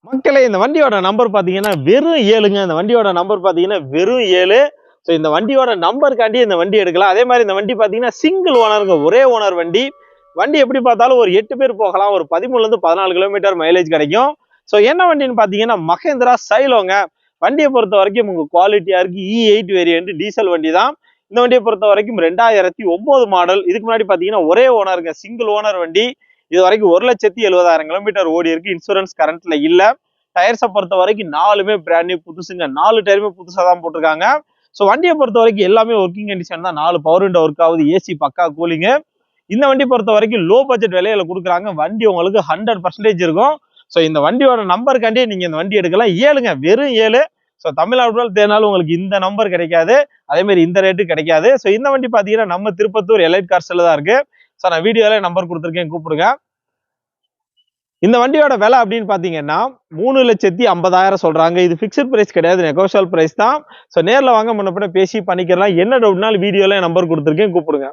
மக்களே இந்த வண்டியோட நம்பர் பாத்தீங்கன்னா வெறும் 7ங்க. இந்த வண்டியோட நம்பர் பாத்தீங்கன்னா வெறும் 7. ஸோ இந்த வண்டியோட நம்பருக்காண்டி இந்த வண்டி எடுக்கலாம். அதே மாதிரி இந்த வண்டி பாத்தீங்கன்னா சிங்கிள் ஓனருங்க, ஒரே ஓனர் வண்டி. வண்டி எப்படி பார்த்தாலும் ஒரு 8 பேர் போகலாம். ஒரு 13ல இருந்து 14 கிலோமீட்டர் மைலேஜ் கிடைக்கும். ஸோ என்ன வண்டின்னு பாத்தீங்கன்னா மகேந்திரா சைலோங்க. வண்டியை பொறுத்த வரைக்கும் உங்க குவாலிட்டியா இருக்கு. E8 வேரியன்ட் டீசல் வண்டி தான். இந்த வண்டியை பொறுத்த வரைக்கும் 2009 மாடல். இதுக்கு முன்னாடி பாத்தீங்கன்னா ஒரே ஓனருங்க, சிங்கிள் ஓனர் வண்டி. இது வரைக்கும் 1,70,000 கிலோமீட்டர் ஓடி இருக்கு. இன்சூரன்ஸ் கரண்ட்ல இல்ல. டயர்ஸை பொறுத்த வரைக்கும் 4மே பிராண்ட் நியூ புதுசுங்க. 4 டயருமே புதுசா தான் போட்டிருக்காங்க. ஸோ வண்டியை பொறுத்த வரைக்கும் எல்லாமே ஒர்க்கிங் கண்டிஷன் தான். 4 பவர் விண்டோ ஒர்க் ஆகுது, ஏசி பக்கா கூலிங்கு. இந்த வண்டி பொறுத்த வரைக்கும் லோ பட்ஜெட் விலையில கொடுக்குறாங்க. வண்டி உங்களுக்கு 100% இருக்கும். ஸோ இந்த வண்டியோட நம்பருக்காண்டியே நீங்க இந்த வண்டி எடுக்கலாம். 7ங்க, வெறும் 7. ஸோ தமிழ்நாடு தேனாலும் உங்களுக்கு இந்த நம்பர் கிடைக்காது, அதே மாதிரி இந்த ரேட்டு கிடைக்காது. ஸோ இந்த வண்டி பாத்தீங்கன்னா நம்ம திருப்பத்தூர் எலைட் கார்ஸ்ல தான் இருக்கு. ஸோ நான் வீடியோல நம்பர் கொடுத்துருக்கேன், கூப்பிடுங்க. இந்த வண்டியோட விலை அப்படின்னு பாத்தீங்கன்னா 3,50,000 சொல்றாங்க. இது பிக்ஸ்ட் பிரைஸ் கிடையாது, நெகோஷியல் பிரைஸ் தான். ஸோ நேரில் வாங்க, முன்ன பின்ன பேசி பண்ணிக்கலாம். என்ன டவுட்னாலும் வீடியோல நம்பர் கொடுத்துருக்கேன், கூப்பிடுங்க.